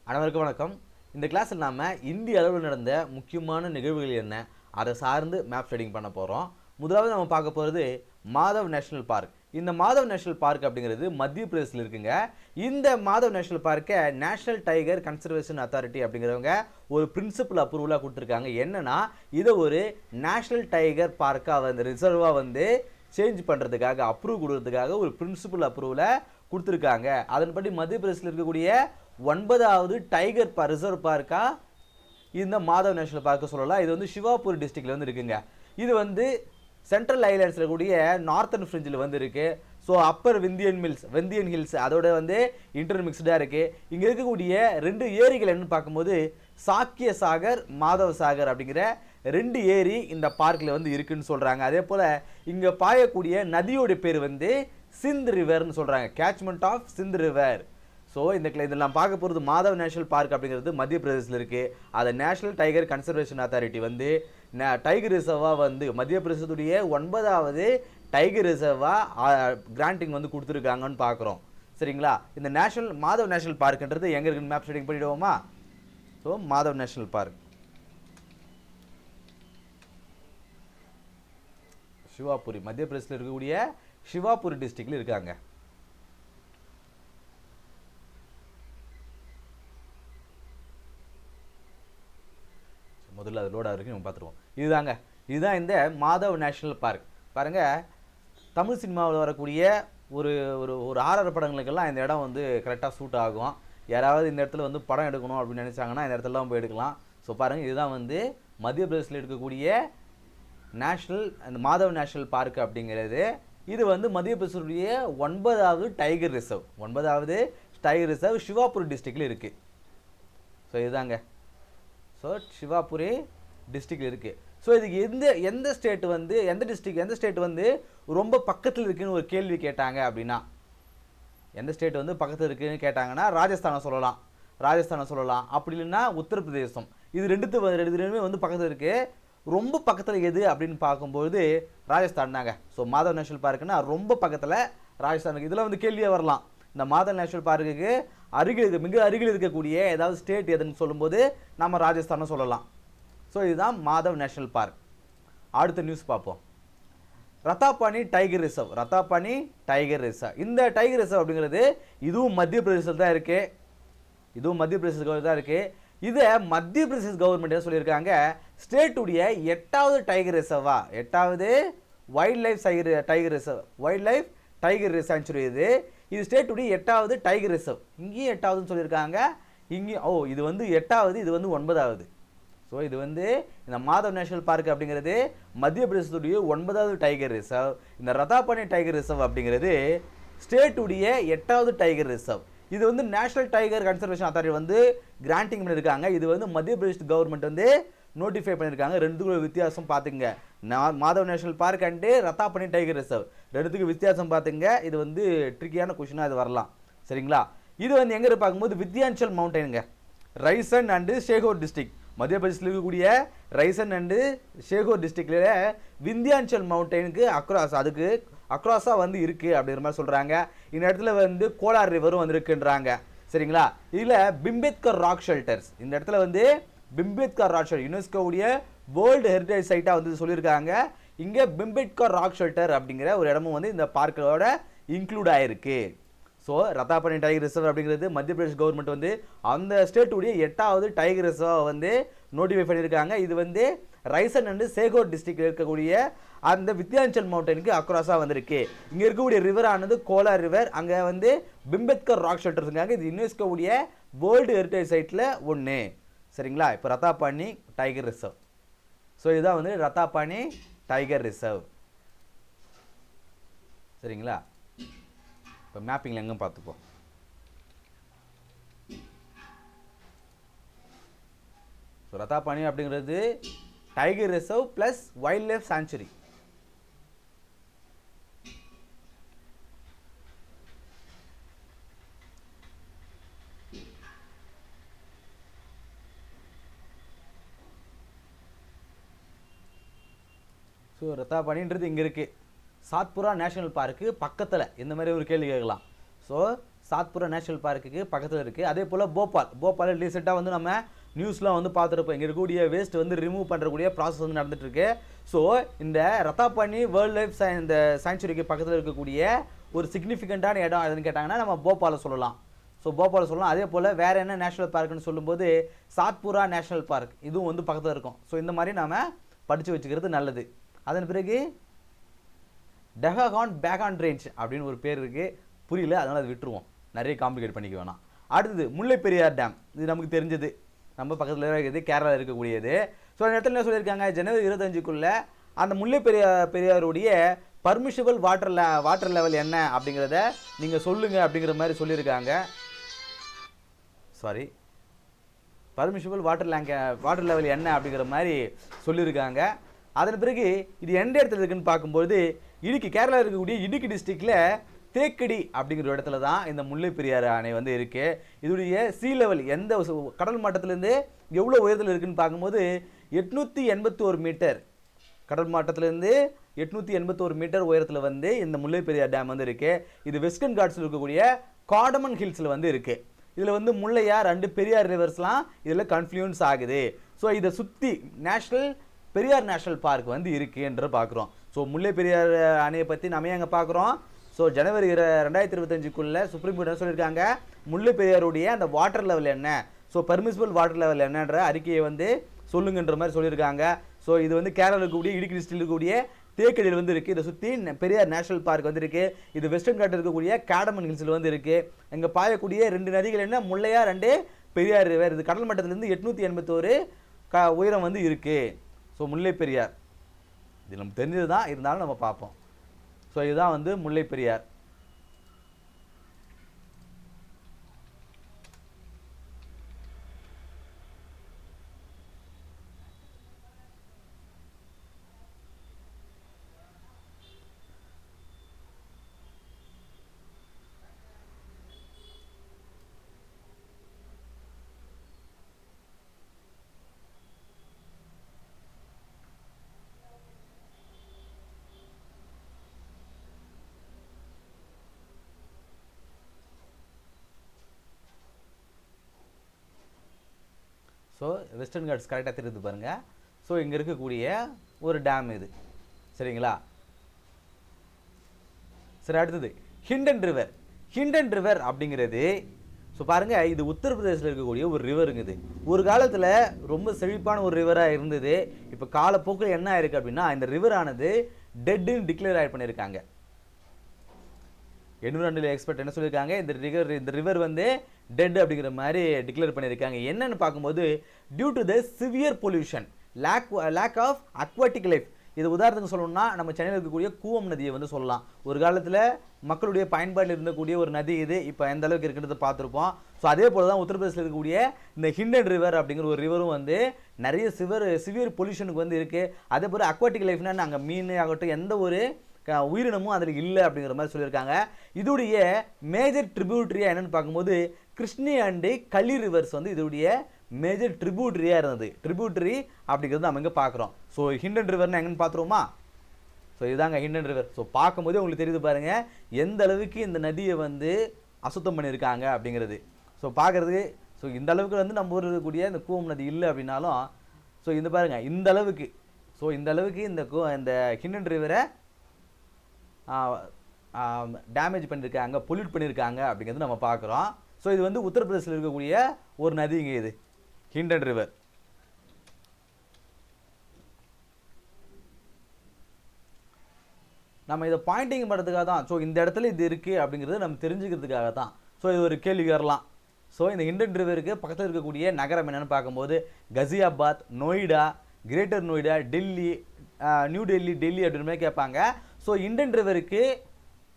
அனைவருக்கும் வணக்கம். இந்த கிளாஸில் நாம் இந்திய அளவில் நடந்த முக்கியமான நிகழ்வுகள் என்ன, அதை சார்ந்து மேப் ஸ்டடிங் பண்ண போகிறோம். முதலாவது நம்ம பார்க்க போகிறது மாதவ் நேஷனல் பார்க். இந்த மாதவ் நேஷனல் பார்க் அப்படிங்கிறது மத்திய பிரதேசத்தில் இருக்குங்க. இந்த மாதவ் நேஷனல் பார்க்கை நேஷனல் டைகர் கன்சர்வேஷன் அத்தாரிட்டி அப்படிங்கிறவங்க ஒரு பிரின்சிபல் அப்ரூவலாக கொடுத்துருக்காங்க. என்னன்னா இதை ஒரு நேஷனல் டைகர் பார்க்காக வந்து ரிசர்வாக வந்து சேஞ்ச் பண்ணுறதுக்காக அப்ரூவ் கொடுக்கறதுக்காக ஒரு பிரின்சிபல் அப்ரூவலை கொடுத்துருக்காங்க. அதன்படி மத்திய பிரதேசத்தில் இருக்கக்கூடிய 9வது டைகர் ரிசர்வ் பார்க்கா இந்த மாதவ் நேஷனல் பார்க்க சொல்லலாம். இது வந்து சிவாபூர் டிஸ்ட்ரிக்ட்ல வந்து இருக்குங்க. இது வந்து சென்ட்ரல் ஐலாண்ட்ஸில் கூடிய நார்த்தன் ஃப்ரிஞ்சில் வந்து இருக்குது. ஸோ அப்பர் வெந்தியன் ஹில்ஸ் அதோட வந்து இன்டர்மிக்ஸ்டாக இருக்குது. இங்கே இருக்கக்கூடிய 2 ஏரிகள் என்னன்னு பார்க்கும்போது சாக்கிய சாகர், மாதவ் சாகர் அப்படிங்கிற 2 ஏரி இந்த பார்க்கில் வந்து இருக்குன்னு சொல்கிறாங்க. அதே போல் இங்கே பாயக்கூடிய நதியோட பேர் வந்து சிந்த் ரிவர்னு சொல்கிறாங்க, catchment of Sindh river. So இதெல்லாம் பார்க்க போகிறது மாதவ் நேஷனல் பார்க் அப்படிங்கிறது மத்திய பிரதேசத்தில் இருக்குது. அதை நேஷனல் டைகர் கன்சர்வேஷன் அத்தாரிட்டி வந்து டைகர் ரிசர்வாக வந்து மத்திய பிரதேசத்துடைய 9வது டைகர் ரிசர்வாக கிராண்டிங் வந்து கொடுத்துருக்காங்கன்னு பார்க்குறோம். சரிங்களா? இந்த மாதவ் நேஷனல் பார்க்குன்றது எங்கே இருக்குன்னு மேப் ஸ்டடிங் பண்ணிவிடுவோமா? So Madhav national park Shivpuri, மத்திய பிரதேசத்தில் இருக்கக்கூடிய சிவாபுரி டிஸ்ட்ரிக்டில் இருக்காங்க. முதல்ல அது லோடாக இருக்கு, நம்ம பார்த்துருவோம். இதுதான் இந்த மாதவ் நேஷனல் பார்க். பாருங்கள், தமிழ் சினிமாவில் வரக்கூடிய ஒரு ஒரு ஒரு ஆர்ஆர் படங்களுக்கெல்லாம் இந்த இடம் வந்து கரெக்டாக சூட் ஆகும். யாராவது இந்த இடத்துல வந்து படம் எடுக்கணும் அப்படின்னு நினச்சாங்கன்னா இந்த இடத்துலலாம் போய் எடுக்கலாம். ஸோ பாருங்கள், இதுதான் வந்து மத்திய பிரதேசத்தில் இருக்கக்கூடிய அந்த மாதவ் நேஷனல் பார்க் அப்படிங்கிறது. இது வந்து மத்திய பிரதேசத்துடைய 9வது டைகர் ரிசர்வ் சிவாபுரி டிஸ்ட்ரிக்டில் இருக்குது. ஸோ இதுதாங்க. ஸோ சிவாபுரி டிஸ்ட்ரிக்டில் இருக்குது. ஸோ இதுக்கு எந்த ஸ்டேட் வந்து ரொம்ப பக்கத்தில் இருக்குன்னு ஒரு கேள்வி கேட்டாங்க அப்படின்னா, எந்த ஸ்டேட் வந்து பக்கத்தில் இருக்குன்னு கேட்டாங்கன்னா ராஜஸ்தானை சொல்லலாம். அப்படி இல்லைன்னா உத்தரப்பிரதேசம். இது ரெண்டுமே வந்து பக்கத்தில் இருக்குது. ரொம்ப பக்கத்தில் எது அப்படின்னு பார்க்கும்போது ராஜஸ்தான் தாங்க. ஸோ மாதவ் நேஷனல் பார்க்குன்னா ரொம்ப பக்கத்தில் ராஜஸ்தானுக்கு. இதில் வந்து கேள்வியாக வரலாம், இந்த மாதவ் நேஷனல் பார்க்குக்கு மிக அருகில் இருக்கக்கூடிய ஏதாவது ஸ்டேட் எதுன்னு சொல்லும்போது நம்ம ராஜஸ்தானை சொல்லலாம். ஸோ இதுதான் மாதவ் நேஷனல் பார்க். அடுத்த நியூஸ் பார்ப்போம். ரத்தாபானி டைகர் ரிசர்வ். இந்த டைகர் ரிசர்வ் அப்படிங்கிறது இதுவும் மத்திய பிரதேசத்தில் தான் இருக்குது. இதை மத்திய பிரதேச கவர்மெண்ட் என்ன சொல்லியிருக்காங்க, ஸ்டேட்டுடைய 8வது டைகர் ரிசர்வா, 8வது வைல்ட் லைஃப் டைகர் சாங்சுரி. இது ஸ்டேட்டுடைய 8வது டைகர் ரிசர்வ். இங்கேயும் 8வதுன்னு சொல்லியிருக்காங்க. இது வந்து 8வது, இது வந்து 9வது. ஸோ இது வந்து இந்த மாதவ் நேஷனல் பார்க் அப்படிங்கிறது மத்திய பிரதேசத்துடைய 9வது டைகர் ரிசர்வ். இந்த ரத்தாபானி டைகர் ரிசர்வ் அப்படிங்கிறது ஸ்டேட்டுடைய 8வது டைகர் ரிசர்வ். இது வந்து நேஷனல் டைகர் கன்சர்வேஷன் அத்தாரிட்டி வந்து கிராண்டிங் பண்ணியிருக்காங்க. இது வந்து மத்திய பிரதேச கவர்மெண்ட் வந்து நோட்டிஃபை பண்ணியிருக்காங்க. ரெண்டுக்குள்ள வித்தியாசம் பார்த்துங்க. Madhav national park and Ratapani tiger reserve ரெண்டுத்துக்கு வித்தியாசம் பார்த்துங்க. இது வந்து ட்ரிக்கியான கொஷினாக இது வரலாம். சரிங்களா? இது வந்து எங்கே பார்க்கும்போது வித்தியாஞ்சல் மவுண்டனுங்க, ரைசன் அண்டு ஷேகோர் டிஸ்ட்ரிக்ட். மத்திய பிரதேசத்தில் இருக்கக்கூடிய ரைசன் அண்டு ஷேகோர் டிஸ்ட்ரிக்டில் விந்தியாஞ்சல் மவுண்டனுக்கு அக்ராஸாக வந்து இருக்குது அப்படிங்கிற மாதிரி சொல்கிறாங்க. இந்த இடத்துல வந்து கோலார் ரிவரும் வந்துருக்குன்றாங்க. சரிங்களா? இதில் பிம்பேத்கர் ராக் ஷெல்டர்ஸ், இந்த இடத்துல வந்து பிம்பேத்கர் ராக் ஷெல்டர் யுனெஸ்கோவுடைய வேர்ல்டு ஹெரிட்டேஜ் சைட்டாக வந்து சொல்லியிருக்காங்க. இங்கே பிம்பேத்கர் ராக் ஷெல்டர் அப்படிங்கிற ஒரு இடமும் வந்து இந்த பார்க்கோட இன்க்ளூட் ஆகிருக்கு. ஸோ ரத்தாபானி டைகர் ரிசர்வ் அப்படிங்கிறது மத்திய பிரதேஷ் கவர்மெண்ட் வந்து அந்த ஸ்டேட்டுடைய 8வது டைகர் ரிசர்வை வந்து நோட்டிஃபை பண்ணியிருக்காங்க. இது வந்து ரைசன் அண்டு சேகோர் டிஸ்ட்ரிக்டில் இருக்கக்கூடிய அந்த வித்தியாஞ்சல் மவுண்டனுக்கு அக்ராஸாக வந்திருக்கு. இங்கே இருக்கக்கூடிய ரிவர் ஆனது கோலார் ரிவர். அங்கே வந்து பிம்பேத்கர் ராக் ஷெல்டர்ஸ் இருக்காங்க. இது யுனெஸ்கோவுடைய வேர்ல்டு ஹெரிட்டேஜ் சைட்டில் ஒன்று. சரிங்களா? இப்போ ரத்தாபானி டைகர் ரிசர்வ். ஸோ இதுதான் வந்து ரத்தாபானி டைகர் ரிசர்வ். சரிங்களா? இப்போ மேப்பிங்கில் எங்கே பார்த்துப்போம். ஸோ ரத்தாபானி அப்படிங்கிறது tiger reserve plus wild life sanctuary. So ரத்தாபானின்றது இங்கே இருக்குது. சாத்புரா நேஷனல் பார்க்கு பக்கத்தில் இந்த மாதிரி ஒரு கேள்வி கேட்கலாம். ஸோ சாத்புரா நேஷனல் பார்க்குக்கு பக்கத்தில் இருக்குது. அதே போல் போபால் ரீசெண்டாக வந்து நம்ம நியூஸ்லாம் வந்து பார்த்துருப்போம். இங்கே இருக்கக்கூடிய வேஸ்ட் வந்து ரிமூவ் பண்ணுறக்கூடிய ப்ராசஸ் வந்து நடந்துகிட்ருக்கு. ஸோ இந்த ரத்தாபானி வேர்ல்ட் லைஃப் இந்த சாங்சுரிக்கு பக்கத்தில் இருக்கக்கூடிய ஒரு சிக்னிஃபிகண்ட்டான இடம் எதுன்னு கேட்டாங்கன்னா நம்ம போபாலை சொல்லலாம். ஸோ போபாலை சொல்லலாம். அதே போல் வேறு என்ன நேஷனல் பார்க்குன்னு சொல்லும்போது சாத்புரா நேஷனல் பார்க் இதுவும் வந்து பக்கத்தில் இருக்கும். ஸோ இந்த மாதிரி நாம் படித்து வச்சுக்கிறது நல்லது. அதன் பிறகு டெஹகான் பேகான் ரேஞ்ச் அப்படின்னு ஒரு பேர் இருக்குது, புரியல, அதனால் அதை விட்டுருவோம், நிறைய காம்ப்ளிகேட் பண்ணிக்க வேணாம். அடுத்தது முல்லை பெரியார் டேம். இது நமக்கு தெரிஞ்சது, நம்ம பக்கத்தில் இருக்குது, கேரளாவில் இருக்கக்கூடியது. ஸோ அந்த இடத்துல என்ன சொல்லியிருக்காங்க, ஜனவரி 25க்குள்ளே அந்த முல்லை பெரியாருடைய பர்மிஷபிள் வாட்டர் லெவல் என்ன அப்படிங்கிறத நீங்கள் சொல்லுங்கள் அப்படிங்கிற மாதிரி சொல்லியிருக்காங்க. பர்மிஷபிள் வாட்டர் லெவல் என்ன அப்படிங்கிற மாதிரி சொல்லியிருக்காங்க. அதன் பிறகு இது எந்த இடத்துல இருக்குன்னு பார்க்கும்போது கேரளா இருக்கக்கூடிய இடுக்கி டிஸ்ட்ரிக்டில் தேக்கடி அப்படிங்கிற இடத்துல தான் இந்த முல்லை பெரியாறு அணை வந்து இருக்குது. இதோடைய சீ லெவல் எந்த கடல் மட்டத்திலேருந்து எவ்வளோ உயரத்தில் இருக்குதுன்னு பார்க்கும்போது 881 மீட்டர், கடல் மட்டத்திலேருந்து 881 மீட்டர் உயரத்தில் வந்து இந்த முல்லை பெரியார் டேம் வந்து இருக்குது. இது வெஸ்டர்ன் காட்ஸில் இருக்கக்கூடிய காடமன் ஹில்ஸில் வந்து இருக்குது. இதில் வந்து முல்லையார் அண்டு பெரியார் ரிவர்ஸ்லாம் இதில் கன்ஃப்ளூயன்ஸ் ஆகுது. ஸோ இதை சுற்றி பெரியார் நேஷனல் பார்க் வந்து இருக்குன்ற பார்க்குறோம். ஸோ முல்லை பெரியார் அணையை பற்றி நம்ம அங்கே பார்க்குறோம். ஸோ ஜனவரி 2025க்குள்ளே சுப்ரீம் கோர்ட் என்ன சொல்லியிருக்காங்க, முல்லை பெரியாருடைய அந்த வாட்டர் லெவல் என்ன, ஸோ பர்மிசிபிள் வாட்டர் லெவல் என்னன்ற அறிக்கையை வந்து சொல்லுங்கன்ற மாதிரி சொல்லியிருக்காங்க. ஸோ இது வந்து கேரளாவில் இருக்கக்கூடிய இடுக்கி டிஸ்ட்ரிக்டில் இருக்கக்கூடிய தேக்கடியில் வந்து இருக்குது. இதை சுற்றி பெரியார் நேஷனல் பார்க் வந்து இருக்குது. இது வெஸ்டர்ன் காட்டில் இருக்கக்கூடிய காடமன் ஹில்ஸில் வந்து இருக்குது. இங்கே பாயக்கூடிய 2 நதிகள் என்ன, முல்லையார் அண்டு பெரியார் ரிவர். இது கடல் மட்டத்திலேருந்து 881 உயரம் வந்து இருக்குது. ஸோ முல்லை பெரியார் இது நமக்கு தெரிஞ்சது தான், இருந்தாலும் நம்ம பார்ப்போம். ஸோ இதுதான் வந்து முல்லை பெரியார். ஸோ வெஸ்டர்ன் காட்ஸ் கரெக்டாக தெரியுது பாருங்கள். ஸோ இங்கே இருக்கக்கூடிய ஒரு டேம் இது, சரிங்களா? சரி, அடுத்தது ஹிண்டன் ரிவர் அப்படிங்கிறது. ஸோ பாருங்கள், இது உத்தரப்பிரதேசில் இருக்கக்கூடிய ஒரு ரிவருங்குது. ஒரு காலத்தில் ரொம்ப செழிப்பான ஒரு ரிவராக இருந்தது. இப்போ காலப்போக்கில் என்ன ஆயிருக்கு அப்படின்னா, இந்த ரிவரானது டெட்டுன்னு டிக்ளேர் பண்ணியிருக்காங்க. என்விரான்மெண்டல் எக்ஸ்பர்ட் என்ன சொல்லியிருக்காங்க, இந்த ரிவர் வந்து டெட் அப்படிங்கிற மாதிரி டிக்ளேர் பண்ணியிருக்காங்க. என்னன்னு பார்க்கும்போது due to the severe pollution, lack of aquatic life. இது உதாரணத்துக்கு சொல்லணும்னா நம்ம சென்னையில் இருக்கக்கூடிய கூவம் நதியை வந்து சொல்லலாம். ஒரு காலத்தில் மக்களுடைய பயன்பாட்டில் இருந்தக்கூடிய ஒரு நதி இது. இப்போ எந்த அளவுக்கு இருக்குன்றதை பார்த்துருப்போம். ஸோ அதே போல் தான் உத்தரப்பிரதேசில் இருக்கக்கூடிய இந்த ஹிண்டன் ரிவர் அப்படிங்கிற ஒரு ரிவரும் வந்து நிறைய சிவியர் பொல்யூஷனுக்கு வந்து இருக்குது. அதே போல் அக்வாட்டிக் லைஃப்னா அங்கே மீன் ஆகட்டும் எந்த ஒரு உயிரினமும் அதில் இல்லை அப்படிங்கிற மாதிரி சொல்லியிருக்காங்க. இதோடைய மேஜர் ட்ரிபியூட்டரியாக என்னென்னு பார்க்கும்போது கிருஷ்ணி அண்டு கலி ரிவர்ஸ் வந்து இதோடைய மேஜர் ட்ரிபியூட்டரியாக இருந்தது. ட்ரிபியூட்டரி அப்படிங்கிறது நம்ம இங்கே பார்க்குறோம். ஸோ ஹிண்டன் ரிவர்னா எங்கன்னு பார்த்துருவோமா? ஸோ இதுதாங்க ஹிண்டன் ரிவர். ஸோ பார்க்கும்போதே உங்களுக்கு தெரியுது பாருங்கள் எந்த அளவுக்கு இந்த நதியை வந்து அசுத்தம் பண்ணியிருக்காங்க அப்படிங்கிறது. ஸோ பார்க்குறதுக்கு இந்த அளவுக்கு வந்து நம்ம ஊரில் இருக்கக்கூடிய இந்த கூவம் நதி இல்லை அப்படின்னாலும் ஸோ இந்த பாருங்கள் இந்த அளவுக்கு இந்த ஹிண்டன் ரிவரை டேமேஜ் பண்ணியிருக்காங்க, பொல்யூட் பண்ணியிருக்காங்க அப்படிங்கிறது நம்ம பார்க்குறோம். ஸோ இது வந்து உத்தரப்பிரதேசில் இருக்கக்கூடிய ஒரு நதிங்க இது ஹிண்டன் ரிவர். நம்ம இதை பாயிண்டிங் பண்ணுறதுக்காக தான். ஸோ இந்த இடத்துல இது இருக்குது அப்படிங்கிறது நம்ம தெரிஞ்சுக்கிறதுக்காக தான். ஸோ இது ஒரு கேள்வி வரலாம். ஸோ இந்த ஹிண்டன் ரிவருக்கு பக்கத்தில் இருக்கக்கூடிய நகரம் என்னென்னு பார்க்கும்போது கசியாபாத், நொய்டா, கிரேட்டர் நொய்டா, டெல்லி, நியூ டெல்லி அப்படின்ற மாதிரி கேட்பாங்க. ஸோ ஹிண்டன் ரிவருக்கு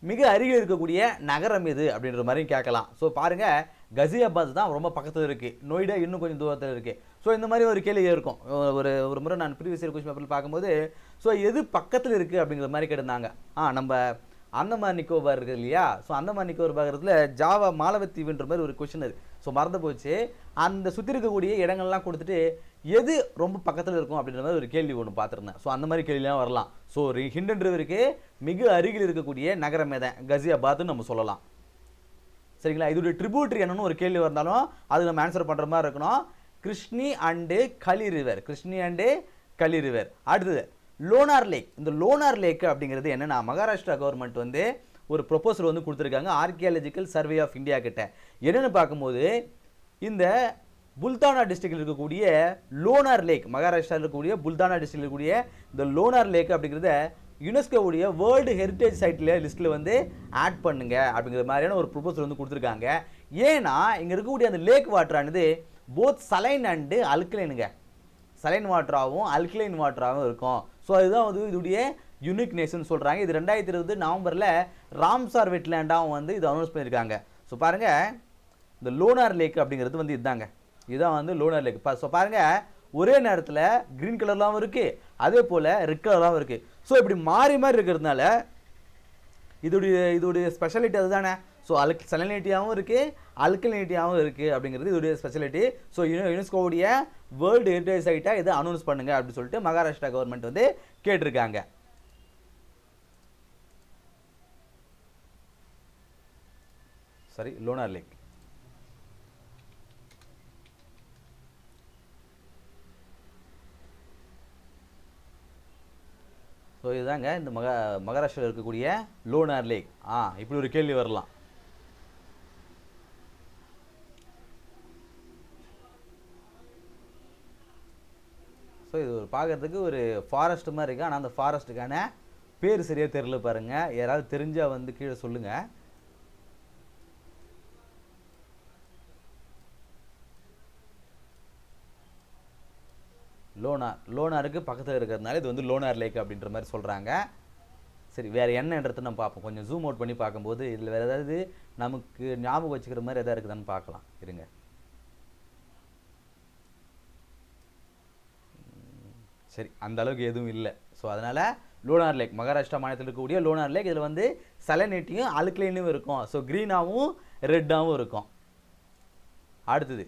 மிக அருகில் இருக்கக்கூடிய நகரம் எது அப்படின்ற மாதிரியும் கேட்கலாம். ஸோ பாருங்கள் கசியாபாத் தான் ரொம்ப பக்கத்தில் இருக்குது, நொய்டா இன்னும் கொஞ்சம் தூரத்தில் இருக்குது. ஸோ இந்த மாதிரி ஒரு கேள்வி இருக்கும். ஒரு முறை நான் ப்ரீவியஸ் இயர் கொஸ்டின் பேப்பரில் பார்க்கும்போது ஸோ எது பக்கத்தில் இருக்குது அப்படிங்கிற மாதிரி கேட்டிருந்தாங்க. நம்ம அந்தமான் நிக்கோபார் இருக்குது இல்லையா? ஸோ அந்தமான் நிக்கோபார் பார்க்குறதுல ஜாவா மாலவத்தீவுன்ற மாதிரி ஒரு கொஸ்டின் அது. ஸோ மறந்து போச்சு. அந்த சுற்றி இருக்கக்கூடிய இடங்கள்லாம் கொடுத்துட்டு எது ரொம்ப பக்கத்தில் இருக்கும் அப்படின்ற மாதிரி ஒரு கேள்வி ஒன்று பார்த்துருந்தேன். ஸோ அந்த மாதிரி கேள்விலாம் வரலாம். ஸோ ஹிண்டன் ரிவருக்கு மிக அருகில் இருக்கக்கூடிய நகரம் எதை கசியாபாத்னு நம்ம சொல்லலாம். சரிங்களா. இதோடைய ட்ரிபியூட்டரி என்னன்னு ஒரு கேள்வி வந்தாலும் அது நம்ம ஆன்சர் பண்ணுற மாதிரி இருக்கணும். கிருஷ்ணி அண்டு கலி ரிவர், கிருஷ்ணி அண்டு கலி ரிவர். அடுத்தது லோனார் லேக். இந்த லோனார் லேக் அப்படிங்கிறது என்னன்னா, மகாராஷ்டிரா கவர்மெண்ட் வந்து ஒரு ப்ரொபோசல் வந்து கொடுத்துருக்காங்க ஆர்கியாலஜிக்கல் சர்வே ஆஃப் இந்தியா கிட்ட. என்னென்னு பார்க்கும்போது இந்த புல்தானா டிஸ்ட்ரிக்டில் இருக்கக்கூடிய லோனார் லேக், மகாராஷ்டிராவில் இருக்கக்கூடிய புல்தானா டிஸ்ட்ரிக்டில் இருக்கக்கூடிய இந்த லோனார் லேக் அப்படிங்கிறத யுனெஸ்கோவுடைய வேர்ல்டு ஹெரிட்டேஜ் சைட்டில் லிஸ்ட்டில் வந்து ஆட் பண்ணுங்க அப்படிங்கிற மாதிரியான ஒரு ப்ரொபோசல் வந்து கொடுத்துருக்காங்க. ஏன்னா இங்கே இருக்கக்கூடிய அந்த லேக் வாட்டரானது போத் சலைன் அண்டு அல்கலைனுங்க, சலைன் வாட்டராகவும் அல்கலைன் வாட்டராகவும் இருக்கும். ஸோ அதுதான் வந்து இதோடைய யூனிக்னேஸ்ன்னு சொல்கிறாங்க. இது 2020 நவம்பரில் ராம்சார் வெட்லேண்டாகவும் வந்து இது அனௌன்ஸ் பண்ணியிருக்காங்க. ஸோ பாருங்கள், இந்த லோனார் லேக் அப்படிங்கிறது வந்து இதுதாங்க, இதுதான் வந்து லோனார் லேக். ஸோ பாருங்கள், ஒரே நேரத்தில் க்ரீன் கலர்லாகவும் இருக்குது, அதே போல் ரெட் கலர்லாகவும் இருக்குது. ஸோ இப்படி மாறி மாறி இருக்கிறதுனால இதோடைய ஸ்பெஷாலிட்டி அதுதானே. ஸோ சலனிட்டியாகவும் இருக்குது, அல்கலினிட்டியாகவும் இருக்குது அப்படிங்கிறது இதோடைய ஸ்பெஷாலிட்டி. ஸோ யுனெஸ்கோவுடைய வேர்ல்டு ஹெரிட்டேஜ் சைட்டாக இதை அனௌன்ஸ் பண்ணுங்க அப்படின்னு சொல்லிட்டு மகாராஷ்டிரா கவர்மெண்ட் வந்து கேட்டிருக்காங்க. சரி, லோனார் லேக். ஸோ இதுதாங்க இந்த மகாராஷ்டிராவில் இருக்கக்கூடிய லோனார் லேக். இப்படி ஒரு கேள்வி வரலாம். ஸோ இது ஒரு பார்க்கறதுக்கு ஒரு ஃபாரஸ்ட் மாதிரி இருக்குது, ஆனால் அந்த ஃபாரஸ்ட்டுக்கான பேர் சரியாக தெரியல பாருங்கள். யாராவது தெரிஞ்சால் வந்து கீழே சொல்லுங்கள். லோனாருக்கு பக்கத்தில் இருக்கிறதுனால இது வந்து லோனார் லேக் அப்படின்ற மாதிரி சொல்கிறாங்க. சரி, வேறு என்னன்றது நம்ம பார்ப்போம். கொஞ்சம் ஜூம் அவுட் பண்ணி பார்க்கும்போது இதில் வேறு ஏதாவது நமக்கு ஞாபகம் வச்சுக்கிற மாதிரி எதாவது இருக்குதான்னு பார்க்கலாம். இருங்க. சரி, அந்த அளவுக்கு எதுவும் இல்லை. ஸோ அதனால் லோனார் லேக், மகாராஷ்டிரா மாநிலத்தில் இருக்கக்கூடிய லோனார் லேக், இதில் வந்து சலனிட்டியும் அல்கலைனும் இருக்கும். ஸோ க்ரீனாகவும் ரெட்டாகவும் இருக்கும். அடுத்தது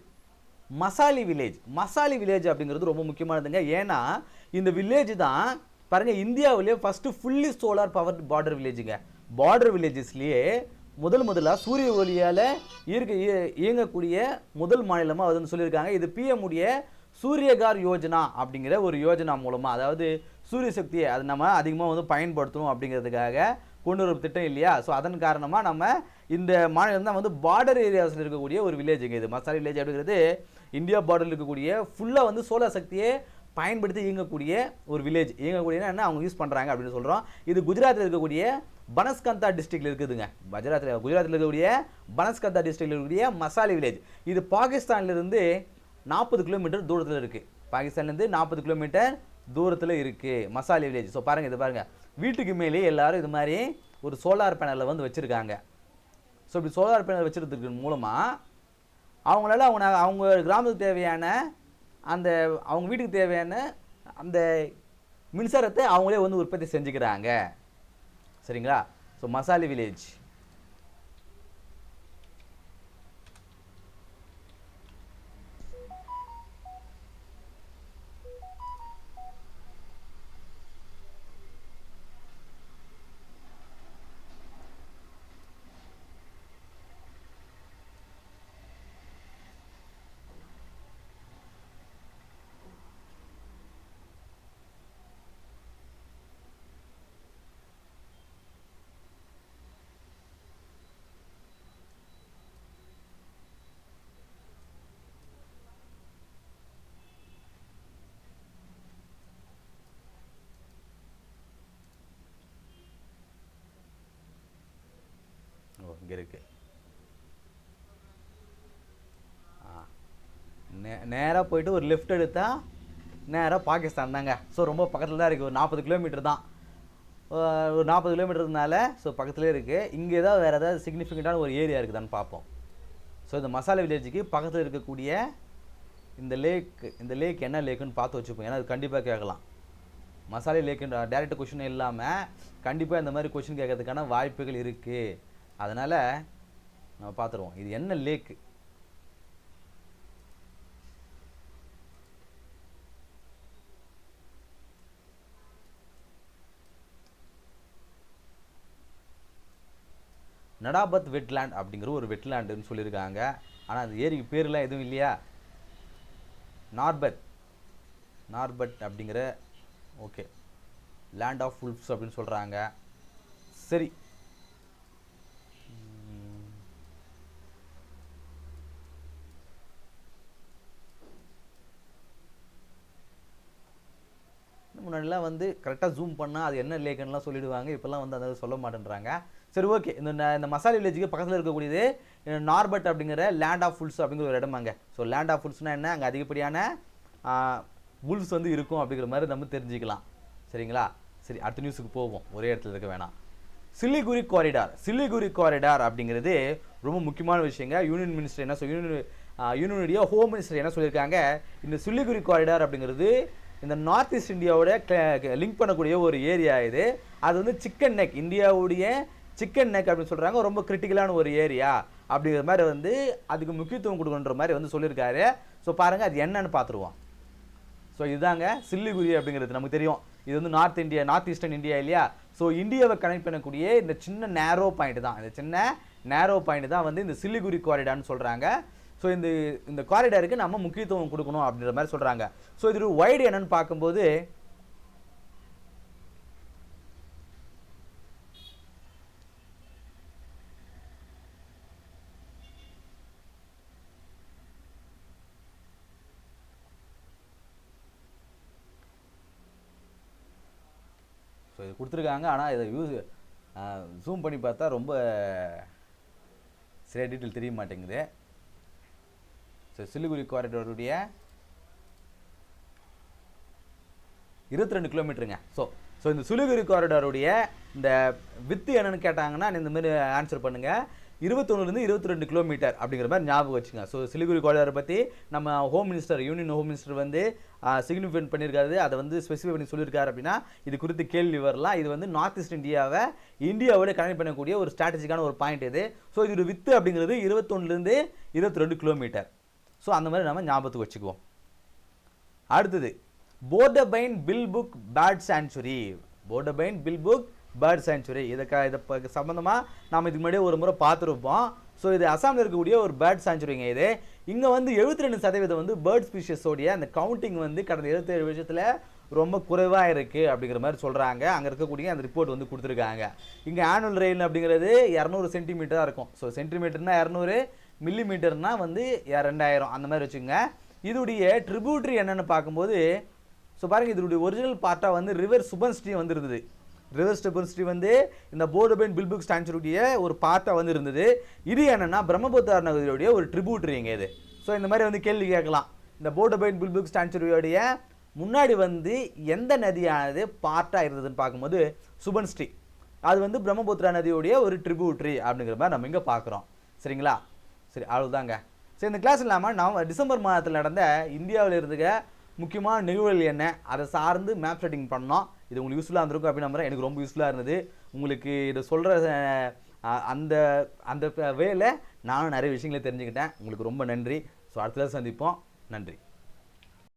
மசாலி வில்லேஜ். மசாலி வில்லேஜ் அப்படிங்கிறது ரொம்ப முக்கியமானதுங்க. ஏன்னா இந்த வில்லேஜ் தான் பாருங்கள் இந்தியாவிலேயே first fully solar power border வில்லேஜுங்க. பார்டர் வில்லேஜஸ்லேயே முதலாக சூரிய ஒளியால் இயங்கக்கூடிய முதல் மாநிலமாக அது வந்து சொல்லியிருக்காங்க. இது பிஎம் உடைய சூரியகார் யோஜனா அப்படிங்கிற ஒரு யோஜனா மூலமாக, அதாவது சூரிய சக்தியை அது நம்ம அதிகமாக வந்து பயன்படுத்தணும் அப்படிங்கிறதுக்காக கொண்டு வரும் திட்டம் இல்லையா. ஸோ அதன் காரணமாக நம்ம இந்த மாநிலம் தான் வந்து பார்டர் ஏரியாஸில் இருக்கக்கூடிய ஒரு வில்லேஜுங்க. இது மசாலி வில்லேஜ் அப்படிங்கிறது இந்தியா பார்டரில் இருக்கக்கூடிய ஃபுல்லாக வந்து சோலார் சக்தியை பயன்படுத்தி இயங்கக்கூடிய ஒரு வில்லேஜ். இயங்கக்கூடியனா என்ன அவங்க யூஸ் பண்ணுறாங்க அப்படின்னு சொல்கிறோம். இது குஜராத்தில் இருக்கக்கூடிய பனஸ்கந்தா டிஸ்ட்ரிக்டில் இருக்குதுங்க. குஜராத்தில் இருக்கக்கூடிய பனஸ்கந்தா டிஸ்ட்ரிக்டில் இருக்கக்கூடிய மசாலி வில்லேஜ். இது பாகிஸ்தான்லேருந்து 40 கிலோமீட்டர் தூரத்தில் இருக்குது. பாகிஸ்தான்லேருந்து 40 கிலோமீட்டர் தூரத்தில் இருக்குது மசாலி வில்லேஜ். ஸோ பாருங்கள், இது பாருங்கள், வீட்டுக்கு மேலே எல்லாரும் இது மாதிரி ஒரு சோலார் பேனலை வந்து வச்சுருக்காங்க. ஸோ இப்படி சோலார் பேனல் வச்சுருக்கிறதுக்கு மூலமாக அவங்களால அவங்க கிராமத்துக்கு தேவையான அவங்க வீட்டுக்கு தேவையான அந்த மின்சாரத்தை அவங்களே வந்து உற்பத்தி செஞ்சுக்கிறாங்க. சரிங்களா. So Masali village. இங்கே இருக்குது. நேராக போயிட்டு ஒரு லெஃப்ட் எடுத்தால் நேராக பாகிஸ்தான் தாங்க. ஸோ ரொம்ப பக்கத்தில் தான் இருக்குது. ஒரு 40 கிலோமீட்டர் தான், ஒரு 40 கிலோமீட்டர்னால ஸோ பக்கத்துலேயே இருக்குது. இங்கே ஏதாவது வேறு ஏதாவது சிக்னிஃபிகண்ட்டான ஒரு ஏரியா இருக்குதான்னு பார்ப்போம். ஸோ இந்த மசாலா வில்லேஜுக்கு பக்கத்தில் இருக்கக்கூடிய இந்த லேக் என்ன லேக்குன்னு பார்த்து வச்சுப்போம். ஏன்னா அது கண்டிப்பாக கேட்கலாம். மசாலா லேக்குன்ற டேரெக்ட் கொஷின் இல்லாமல் கண்டிப்பாக இந்த மாதிரி கொஷின் கேட்கறதுக்கான வாய்ப்புகள் இருக்குது. அதனால் நம்ம பார்த்துருவோம் இது என்ன லேக்கு. நடாபத் வெட்லேண்ட் அப்படிங்கிற ஒரு வெட்லேண்டுன்னு சொல்லியிருக்காங்க. ஆனால் அந்த ஏரிக்கு பேர்லாம் எதுவும் இல்லையா? நார்பட் அப்படிங்கிற ஓகே லேண்ட் ஆஃப் உல்ஃப்ஸ் அப்படின்னு சொல்கிறாங்க. சரி, முன்னாடிலாம் வந்து கரெக்டாக ஜூம் பண்ணால் அது என்ன லேக்குன்னெலாம் சொல்லிடுவாங்க. இப்போல்லாம் வந்து அதை சொல்ல மாட்டேன்றாங்க. சரி, ஓகே. இந்த மசாலி வில்லேஜுக்கு பக்கத்தில் இருக்கக்கூடியது நார்பட் அப்படிங்கிற லேண்ட் ஆஃப் உல்ஃப்ஸ் அப்படிங்கிற ஒரு இடமாங்க. ஸோ லேண்ட் ஆஃப் உல்ஃப்ஸ்னால் என்ன? அங்கே அதிகப்படியான உல்ஃப்ஸ் வந்து இருக்கும் அப்படிங்கிற மாதிரி நம்ம தெரிஞ்சுக்கலாம். சரிங்களா? சரி, அடுத்த நியூஸுக்கு போவோம், ஒரே இடத்துல இருக்க வேணாம். சிலிகுரி காரிடார் அப்படிங்கிறது ரொம்ப முக்கியமான விஷயங்க. யூனியன் மினிஸ்டர் என்ன யூனியனுடைய ஹோம் மினிஸ்டர் என்ன சொல்லியிருக்காங்க, இந்த சிலிகுரி காரிடார் அப்படிங்கிறது இந்த நார்த் ஈஸ்ட் இந்தியாவோட லிங்க் பண்ணக்கூடிய ஒரு ஏரியா இது. அது வந்து சிக்கன் நெக், இந்தியாவுடைய சிக்கன் நெக் அப்படின்னு சொல்கிறாங்க. ரொம்ப கிரிட்டிக்கலான ஒரு ஏரியா அப்படிங்கிற மாதிரி வந்து அதுக்கு முக்கியத்துவம் கொடுக்குன்ற மாதிரி வந்து சொல்லியிருக்காரு. ஸோ பாருங்கள், அது என்னன்னு பார்த்துருவோம். ஸோ இதுதாங்க சில்லிகுரி அப்படிங்கிறது. நமக்கு தெரியும் இது வந்து நார்த் ஈஸ்டர்ன் இந்தியா இல்லையா? ஸோ இந்தியாவை கனெக்ட் பண்ணக்கூடிய இந்த சின்ன நேரோ பாயிண்ட் தான், இந்த சின்ன நேரோ பாயிண்ட் தான் வந்து இந்த சில்லிகுரி காரிடார்னு சொல்கிறாங்க. ஸோ இந்த காரிடாருக்கு நம்ம முக்கியத்துவம் கொடுக்கணும் அப்படின்ற மாதிரி சொல்கிறாங்க. ஸோ இது வைடு என்னன்னு பார்க்கும்போது ஸோ இது கொடுத்துருக்காங்க. ஆனால் இதை ஜூம் பண்ணி பார்த்தா ரொம்ப சரியாக டீட்டெயில் தெரிய மாட்டேங்குது. ஸோ சிலிகுரி காரிடாருடைய 22 கிலோமீட்டருங்க. ஸோ இந்த சிலிகுரி காரிடாருடைய இந்த வித்து என்னன்னு கேட்டாங்கன்னா இந்த மாதிரி ஆன்சர் பண்ணுங்கள். 21லேருந்து 22 கிலோமீட்டர் அப்படிங்கிற மாதிரி ஞாபகம் வச்சுங்க. ஸோ சிலிகுரி காரிடாரை பற்றி நம்ம யூனியன் ஹோம் மினிஸ்டர் வந்து சிக்னிஃபிகன்ட் பண்ணியிருக்காரு, அதை வந்து ஸ்பெசிஃபை பண்ணி சொல்லியிருக்காரு. அப்படின்னா இது குறித்து கேள்வி வரலாம். இது வந்து நார்த் ஈஸ்ட் இந்தியாவோட கனெக்ட் பண்ணக்கூடிய ஒரு ஸ்ட்ராட்டஜிக்கான ஒரு பாயிண்ட் இது. ஸோ இது வித்து அப்படிங்கிறது 21லேருந்து 22 கிலோமீட்டர். ஸோ அந்த மாதிரி நம்ம ஞாபகத்துக்கு வச்சுக்குவோம். அடுத்தது போர்டபைன் பில்புக் பேர்ட் சாங்சுரி. இதை சம்மந்தமாக நாம் இதுக்கு முன்னாடியே ஒரு முறை பார்த்துருப்போம். ஸோ இது அசாமில் இருக்கக்கூடிய ஒரு பேர்ட் சாங்சுரிங்க. இது இங்கே வந்து 72% வந்து பேர்ட் ஸ்பீஷஸோடைய அந்த கவுண்டிங் வந்து கடந்த 27 வருஷத்தில் ரொம்ப குறைவாக இருக்குது அப்படிங்கிற மாதிரி சொல்கிறாங்க. அங்கே இருக்கக்கூடிய அந்த ரிப்போர்ட் வந்து கொடுத்துருக்காங்க. இங்கே ஆனுவல் ரெயின் அப்படிங்கிறது 200 சென்டிமீட்டராக இருக்கும். ஸோ சென்டிமீட்டர்னா 200, மில்லிமீட்டர்னா வந்து 2000 அந்த மாதிரி வச்சுங்க. இதோடைய ட்ரிபியூட்ரி என்னென்னு பார்க்கும்போது ஸோ பாருங்கள், இதோடைய ஒரிஜினல் பார்ட்டாக வந்து ரிவர் சுபன்ஸ்ரீ வந்து இருந்தது. ரிவர் சுபன்ஸ்ரீ வந்து இந்த போர்டபைன் பில்புக் சாங்சுரியுடைய ஒரு பார்ட்டாக வந்து இருந்தது. இது என்னென்னா பிரம்மபுத்திரா நதியுடைய ஒரு ட்ரிபியூட்ரிங்க இது. ஸோ இந்த மாதிரி வந்து கேள்வி கேட்கலாம். இந்த போர்டபைன் பில்புக் சாங்சுரியுடைய முன்னாடி வந்து எந்த நதியானது பார்ட்டாக இருந்ததுன்னு பார்க்கும்போது சுபன்ஸ்ரீ, அது வந்து பிரம்மபுத்திரா நதியுடைய ஒரு ட்ரிபியூட்ரி அப்படிங்கிற மாதிரி நம்ம இங்கே பார்க்குறோம். சரிங்களா? சரி, அவ்வளோதாங்க. சரி, இந்த கிளாஸ் இல்லாமல் டிசம்பர் மாதத்தில் நடந்த இந்தியாவில் இருந்துக்க முக்கியமான நிகழ்வுகள் என்ன, அதை சார்ந்து மேப் செட்டிங் பண்ணோம். இது உங்களுக்கு யூஸ்ஃபுல்லாக இருந்திருக்கும் அப்படின்னு நம்புறேன். எனக்கு ரொம்ப யூஸ்ஃபுல்லாக இருந்தது. உங்களுக்கு இதை சொல்கிற அந்த வேலை நானும் நிறைய விஷயங்களை தெரிஞ்சுக்கிட்டேன். உங்களுக்கு ரொம்ப நன்றி. ஸோ அடுத்த சந்திப்போம். நன்றி.